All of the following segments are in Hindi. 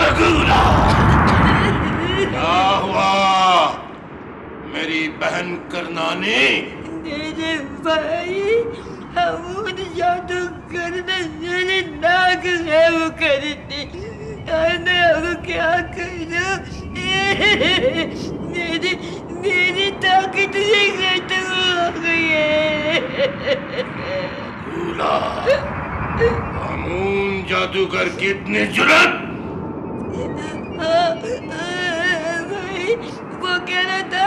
बगुला। क्या हुआ मेरी बहन करनानी? मेरे भाई हम जादूगर ने मेरे नाक है वो करती मैं अब क्या करूं? मेरी मेरी ताकत से खत्म हो गई है। बगुला, हामून जादूगर की इतनी जुर्रत? भाई वो कह रहा था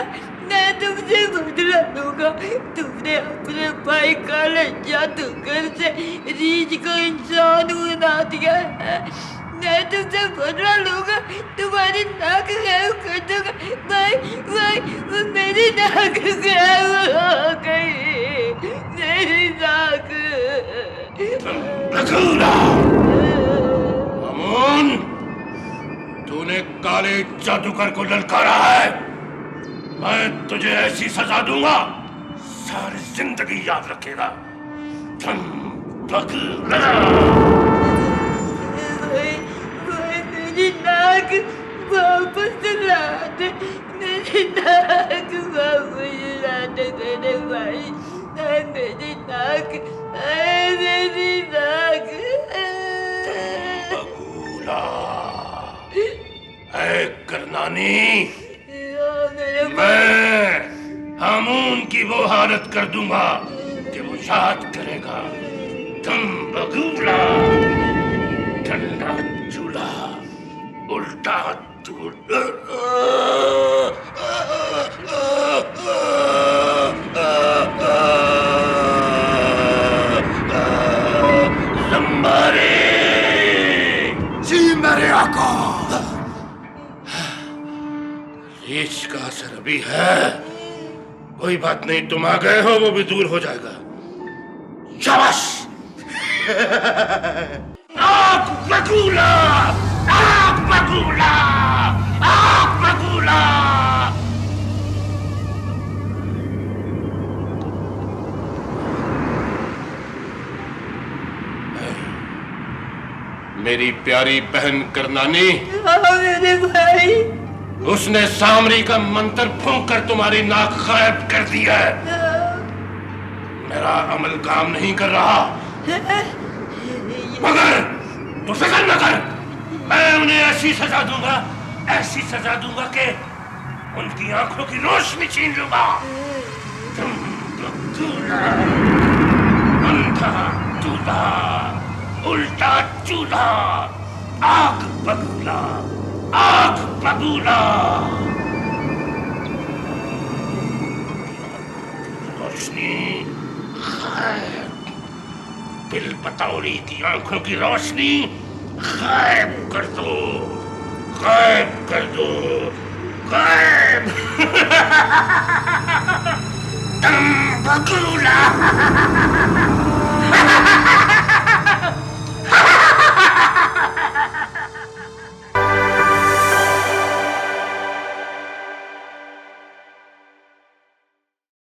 मैं तुमसे बदला लूंगा। तुमने अपने भाई काले जादूगर से रीछ को इंसान बना दिया है। मैं तुमसे बदला लूंगा, तुम्हारी नाक गायब कर दूंगा। भाई भाई वो मेरी नाक गायब हो गई, मेरी नाक। बगुला, हामून, तूने काले जादूगर को ललकारा है। मैं तुझे ऐसी सजा दूंगा सारी जिंदगी याद रखेगा। बगुला। भाई मेरी नाक वापस ला दे, मेरी नाक वापस ला दे मेरे भाई। मेरी नाक, मेरी नाक। बगुला, ऐ करनानी, मेरे मैं हामून की वो हालत कर दूंगा कि वो याद करेगा। तुम बगुला, ठंडा चूल्हा, उल्टा दूध। लंबारे। जी मेरे आका। रीछ का असर अभी है, कोई बात नहीं, तुम आ गए हो, वो भी दूर हो जाएगा। शाबाश। आग बगुला, आग बगुला, आग बगुला। मेरी प्यारी बहन करनानी, मेरे भाई, उसने सामरी का मंत्र फूंक कर तुम्हारी नाक गायब कर दिया है। मेरा अमल काम नहीं कर रहा, मगर तू फिक्र न कर, मैं उन्हें ऐसी सजा दूंगा, ऐसी सजा दूंगा कि उनकी आंखों की रोशनी छीन लूंगा। तुम बगुला, अंधा दूल्हा, उल्टा चूल्हा, आग बगुला, आग बगुला। रोशनी गायब, बिल बतौरी की आंखों की रोशनी गायब कर दो, गायब कर दो, गायब। तुम बगुला।